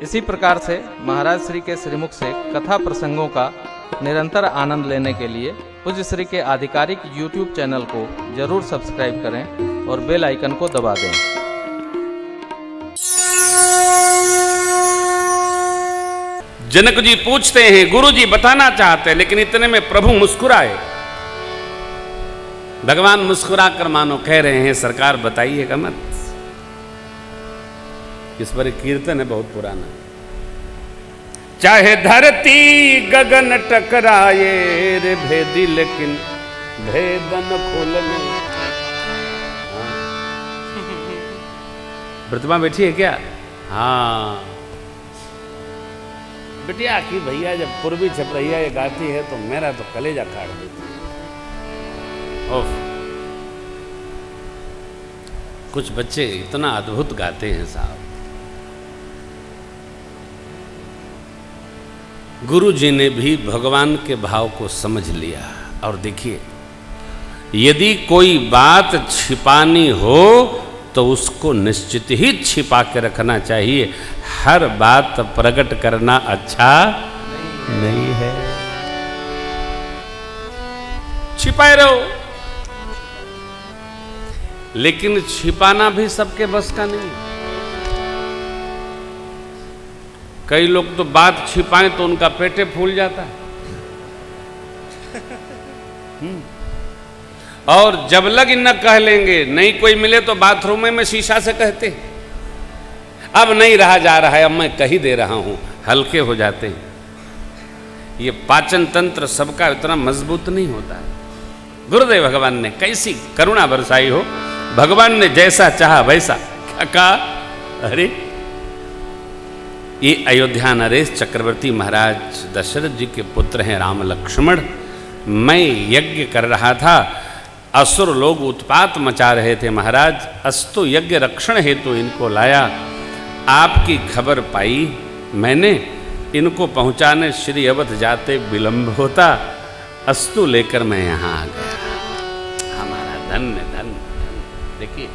इसी प्रकार से महाराज श्री के श्रीमुख से कथा प्रसंगों का निरंतर आनंद लेने के लिए पूज्य श्री के आधिकारिक YouTube चैनल को जरूर सब्सक्राइब करें और बेल आइकन को दबा दें। जनक जी पूछते हैं, गुरु जी बताना चाहते हैं, लेकिन इतने में प्रभु मुस्कुराए। भगवान मुस्कुरा कर मानो कह रहे हैं, सरकार बताइएगा मत। इस पर एक कीर्तन है बहुत पुराना। चाहे धरती गगन टकराए रे भेदी, लेकिन भेदन खोलने। प्रतिमा बैठी है क्या? हाँ बिटिया की भैया जब पूर्वी छपरैया ये गाती है तो मेरा तो कलेजा काट देती है। कुछ बच्चे इतना अद्भुत गाते हैं साहब। गुरु जी ने भी भगवान के भाव को समझ लिया। और देखिए, यदि कोई बात छिपानी हो तो उसको निश्चित ही छिपा के रखना चाहिए। हर बात प्रकट करना अच्छा नहीं है। छिपाए रहो, लेकिन छिपाना भी सबके बस का नहीं। कई लोग तो बात छिपाएं तो उनका पेटे फूल जाता है। और जब लग न कह लेंगे, नहीं कोई मिले तो बाथरूम में शीशा से कहते, अब नहीं रहा जा रहा है, अब मैं कह ही दे रहा हूं, हल्के हो जाते हैं। ये पाचन तंत्र सबका इतना मजबूत नहीं होता है। गुरुदेव भगवान ने कैसी करुणा बरसाई हो। भगवान ने जैसा चाहा वैसा। क्या कहा? अरे ये अयोध्या नरेश चक्रवर्ती महाराज दशरथ जी के पुत्र हैं राम लक्ष्मण। मैं यज्ञ कर रहा था, असुर लोग उत्पात मचा रहे थे महाराज। अस्तु यज्ञ रक्षण हेतु इनको लाया। आपकी खबर पाई मैंने, इनको पहुंचाने श्री अवध जाते विलंब होता। अस्तु लेकर मैं यहां आ गया। हमारा धन्य धन्य। देखिए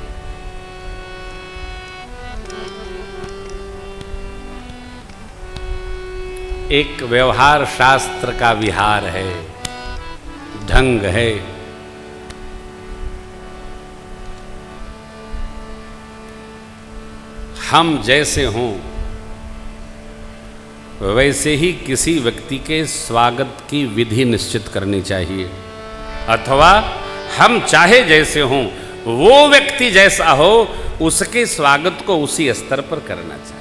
एक व्यवहार शास्त्र का विहार है, ढंग है। हम जैसे हों वैसे ही किसी व्यक्ति के स्वागत की विधि निश्चित करनी चाहिए, अथवा हम चाहे जैसे हों वो व्यक्ति जैसा हो उसके स्वागत को उसी स्तर पर करना चाहिए।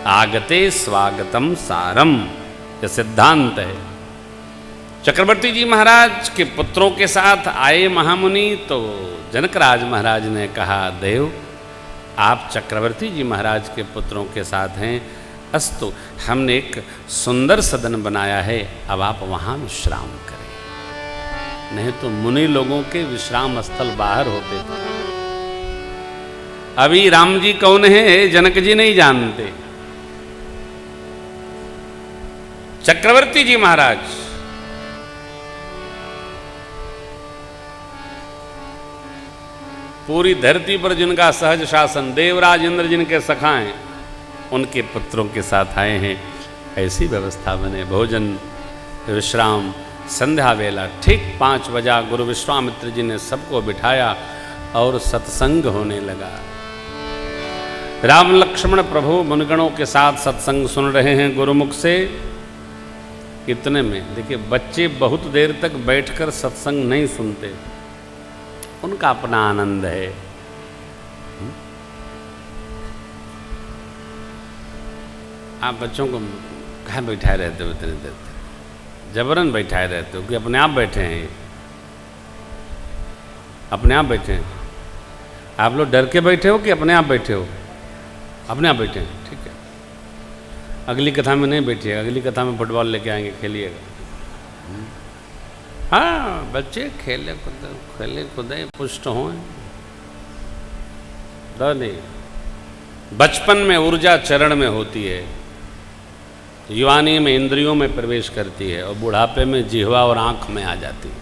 आगते स्वागतम सारम, यह सिद्धांत है। चक्रवर्ती जी महाराज के पुत्रों के साथ आए महामुनि तो जनकराज महाराज ने कहा, देव आप चक्रवर्ती जी महाराज के पुत्रों के साथ हैं। अस्तु, हमने एक सुंदर सदन बनाया है, अब आप वहाँ विश्राम करें। नहीं तो मुनि लोगों के विश्राम स्थल बाहर होते थे। अभी राम जी कौन है जनक जी नहीं जानते। चक्रवर्ती जी महाराज पूरी धरती पर जिनका सहज शासन, देवराज इंद्र जिनके सखा हैं, उनके पुत्रों के साथ आए हैं। ऐसी व्यवस्था बने, भोजन विश्राम, संध्या वेला ठीक 5 बजा गुरु विश्वामित्र जी ने सबको बिठाया और सत्संग होने लगा। राम लक्ष्मण प्रभु मुनिगणों के साथ सत्संग सुन रहे हैं गुरुमुख से। इतने में देखिए, बच्चे बहुत देर तक बैठकर सत्संग नहीं सुनते, उनका अपना आनंद है। आप बच्चों को कहाँ बैठाए रहते हो इतनी देर तक? जबरन बैठाए रहते हो कि अपने आप बैठे हैं? अपने आप बैठे हैं? आप लोग डर के बैठे हो कि अपने आप बैठे हो? अपने आप बैठे हैं, ठीक है। अगली कथा में नहीं बैठिएगा, अगली कथा में फुटबॉल लेके आएंगे, खेलिएगा। हाँ, बच्चे खेले कूदे पुष्ट हों। नहीं, बचपन में ऊर्जा चरण में होती है, युवानी में इंद्रियों में प्रवेश करती है और बुढ़ापे में जिह्वा और आँख में आ जाती है।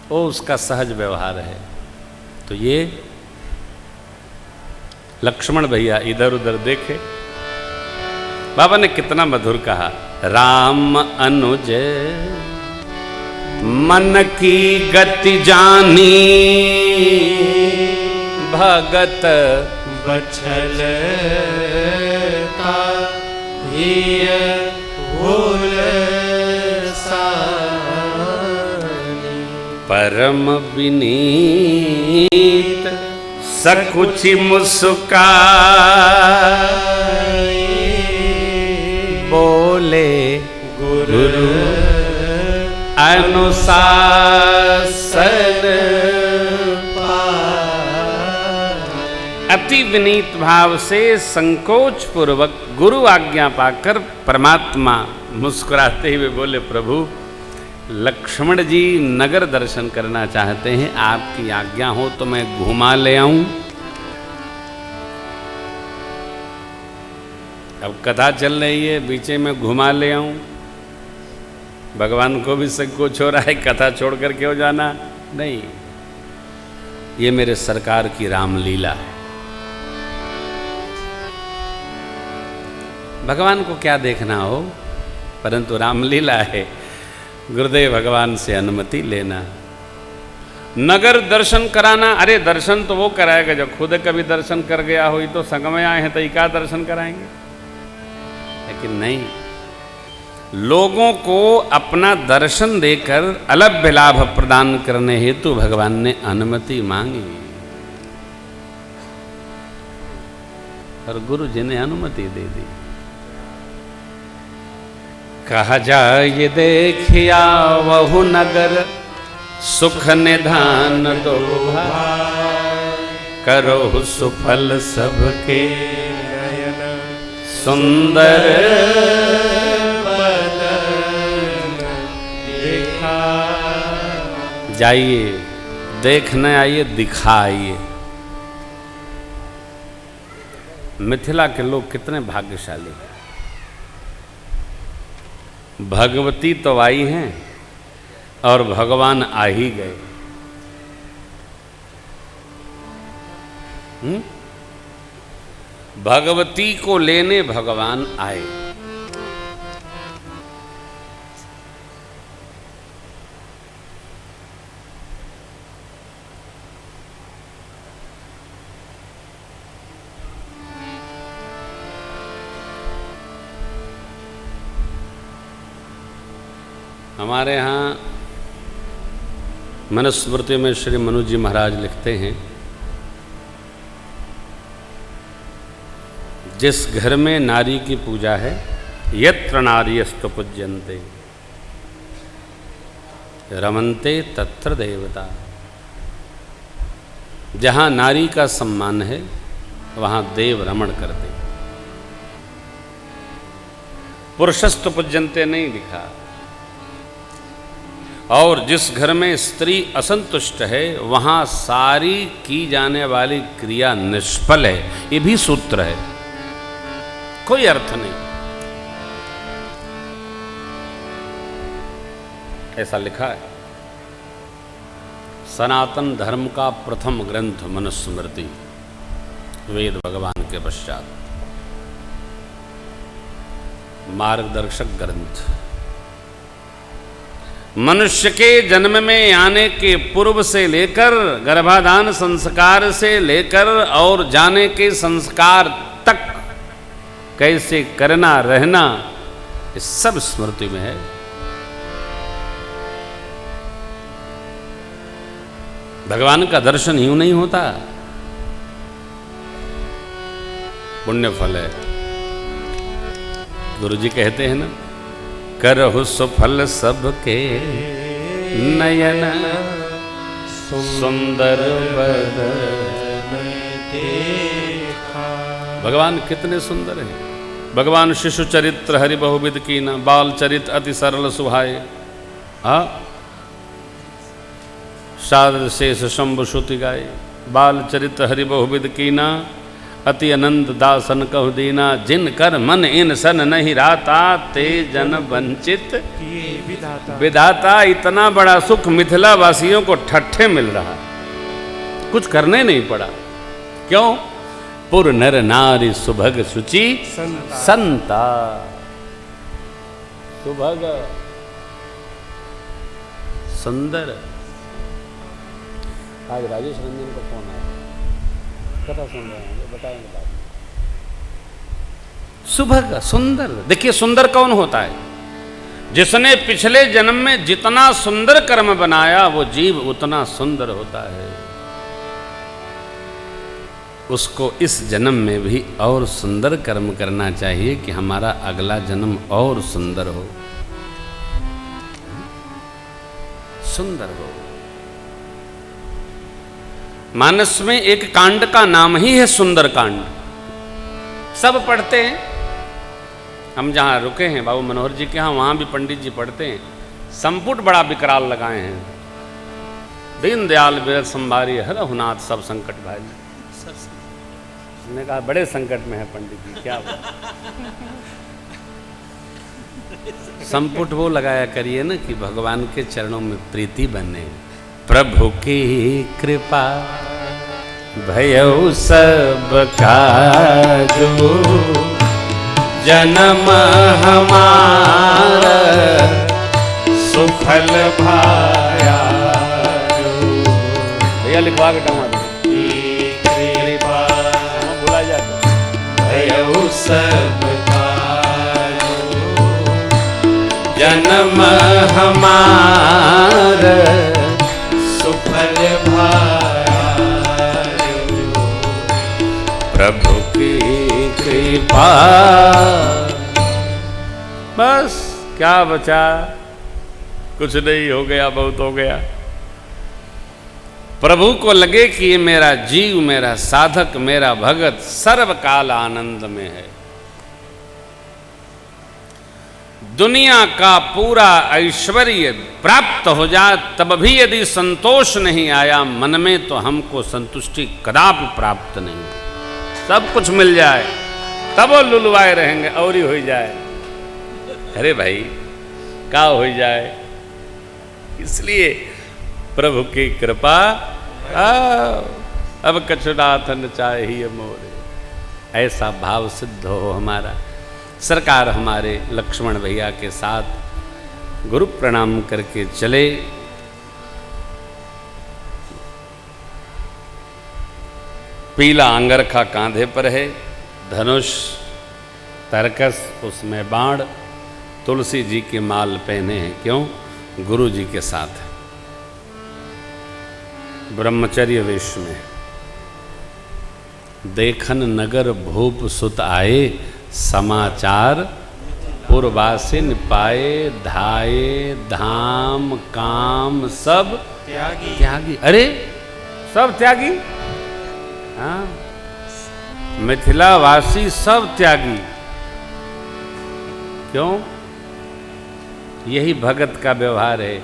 वो उसका सहज व्यवहार है। तो ये लक्ष्मण भैया इधर उधर देखे, बाबा ने कितना मधुर कहा, राम अनुज मन की गति जानी, भगत बछल भूल परम विनीत सकुचि मुस्काए, बोले गुरु अनुशासन अति विनीत भाव से संकोच पूर्वक गुरु आज्ञा पाकर परमात्मा मुस्कुराते हुए बोले, प्रभु लक्ष्मण जी नगर दर्शन करना चाहते हैं, आपकी आज्ञा हो तो मैं घुमा ले आऊं। अब कथा चल रही है, बीचे में घुमा ले आऊं। भगवान को भी संकोच हो रहा है, कथा छोड़कर क्यों जाना, नहीं, ये मेरे सरकार की रामलीला है। भगवान को क्या देखना हो, परंतु रामलीला है, गुरुदेव भगवान से अनुमति लेना, नगर दर्शन कराना। अरे दर्शन तो वो कराएगा जब खुद कभी दर्शन कर गया हो, तो संग में आए हैं तो क्या दर्शन कराएंगे, लेकिन नहीं, लोगों को अपना दर्शन देकर अलभ्य लाभ प्रदान करने हेतु भगवान ने अनुमति मांगी, और गुरु जी ने अनुमति दे दी। कहा जाए देखिया वहु नगर, सुख निधान दो भाई, करो सुफल सबके नयन, सुंदर बदन दिखा। जाइए देखने आइए, दिखाइए। मिथिला के लोग कितने भाग्यशाली हैं, भगवती तो आई हैं और भगवान आ ही गए। भगवती को लेने भगवान आए। हमारे यहाँ मनुस्मृति में श्री मनु जी महाराज लिखते हैं, जिस घर में नारी की पूजा है, यत्र नार्यस्तु पूज्यन्ते रमन्ते तत्र देवता। जहाँ नारी का सम्मान है वहाँ देव रमण करते। पुरुषस्तु पूज्यन्ते नहीं लिखा। और जिस घर में स्त्री असंतुष्ट है वहाँ सारी की जाने वाली क्रिया निष्फल है। ये भी सूत्र है, कोई अर्थ नहीं। ऐसा लिखा है। सनातन धर्म का प्रथम ग्रंथ मनुस्मृति, वेद भगवान के पश्चात मार्गदर्शक ग्रंथ। मनुष्य के जन्म में आने के पूर्व से लेकर गर्भाधान संस्कार से लेकर और जाने के संस्कार तक कैसे करना रहना, ये सब स्मृति में है। भगवान का दर्शन यूं नहीं होता, पुण्य फल है। गुरु जी कहते हैं ना, करहु सुफल सबके नयन, सुंदर बदन देखा। भगवान कितने सुंदर हैं। भगवान शिशु चरित्र हरि बहुविध कीना, बाल चरित अति सरल सुहाए। शारद शेष शंभु श्रुति गाए, बाल चरित्र हरि बहुविध कीना, अति अनंत दासन कहु दीना। जिन कर मन इन सन नहीं राता, ते जन वंचित विधाता। इतना बड़ा सुख मिथिला वासियों को ठट्ठे मिल रहा, कुछ करने नहीं पड़ा। क्यों? पुर नर नारी सुभग सुचि संता। सुभग सुंदर। आज राजेश रंजन का फोन आया, कथा सुन रहे हैं, बताएंगे बात। सुभग सुंदर। देखिए सुंदर कौन होता है? जिसने पिछले जन्म में जितना सुंदर कर्म बनाया वो जीव उतना सुंदर होता है। उसको इस जन्म में भी और सुंदर कर्म करना चाहिए कि हमारा अगला जन्म और सुंदर हो, सुंदर हो। मानस में एक कांड का नाम ही है सुंदर कांड। सब पढ़ते हैं। हम जहाँ रुके हैं बाबू मनोहर जी के यहाँ, वहाँ भी पंडित जी पढ़ते हैं। संपुट बड़ा विकराल लगाए हैं। दीन दयाल बिरद संभारी हरहुनाथ सब संकट भारी। उसने कहा बड़े संकट में है पंडित जी, क्या हुआ? संपुट वो लगाया करिए ना कि भगवान के चरणों में प्रीति बने। प्रभु की कृपा भयउ सब काजो, जन्म हमारा सुफल भाया। भैया लिखवा के टमा कृपा बुला जाता भयउ सब काजो, जन्म हमारा सुफल भाया। प्रभु की कृपा। बस क्या बचा? कुछ नहीं, हो गया, बहुत हो गया। प्रभु को लगे कि ये मेरा जीव, मेरा साधक, मेरा भगत सर्वकाल आनंद में है। दुनिया का पूरा ऐश्वर्य प्राप्त हो जाए तब भी यदि संतोष नहीं आया मन में, तो हमको संतुष्टि कदापि प्राप्त नहीं। सब कुछ मिल जाए तब वो लुलवाए रहेंगे, और ही हो जाए। अरे भाई क्या हो जाए? इसलिए प्रभु की कृपा अब कछुनाथन चाहिए मोरे, ऐसा भाव सिद्ध हो हमारा। सरकार हमारे लक्ष्मण भैया के साथ गुरु प्रणाम करके चले। पीला अंगरखा कांधे पर है, धनुष तरकस उसमें बाण, तुलसी जी के माल पहने हैं। क्यों? गुरु जी के साथ है, ब्रह्मचर्य वेश में। देखन नगर भूप सुत आए, समाचार पुरवासिन पाए। धाये धाम काम सब त्यागी। अरे सब त्यागी? हाँ, मिथिलावासी सब त्यागी। क्यों? यही भगत का व्यवहार है।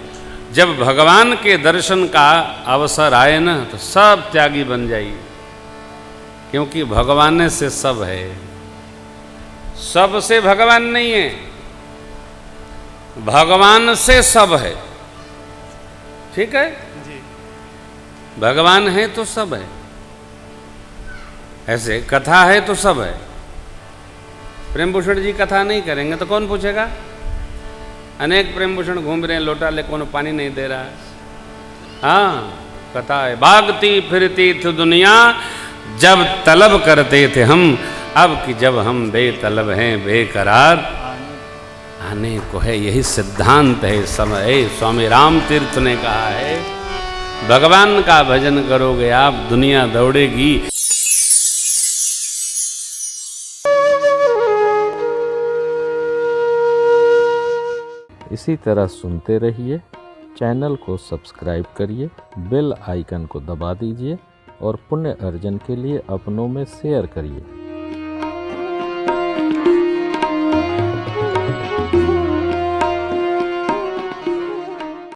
जब भगवान के दर्शन का अवसर आए ना, तो सब त्यागी बन जाइए, क्योंकि भगवान से सब है। सब से भगवान नहीं है, भगवान से सब है। ठीक है जी? भगवान है तो सब है। ऐसे कथा है तो सब है। प्रेमभूषण जी कथा नहीं करेंगे तो कौन पूछेगा? अनेक प्रेमभूषण घूम रहे हैं, लोटा ले कौन पानी नहीं दे रहा है। हाँ, कथा है। भागती फिरती थी दुनिया, जब तलब करते थे हम, अब कि जब हम बेतलब हैं बेकरार आने को है। यही सिद्धांत है समय। स्वामी राम तीर्थ ने कहा है, भगवान का भजन करोगे आप, दुनिया दौड़ेगी। इसी तरह सुनते रहिए। चैनल को सब्सक्राइब करिए, बेल आइकन को दबा दीजिए और पुण्य अर्जन के लिए अपनों में शेयर करिए।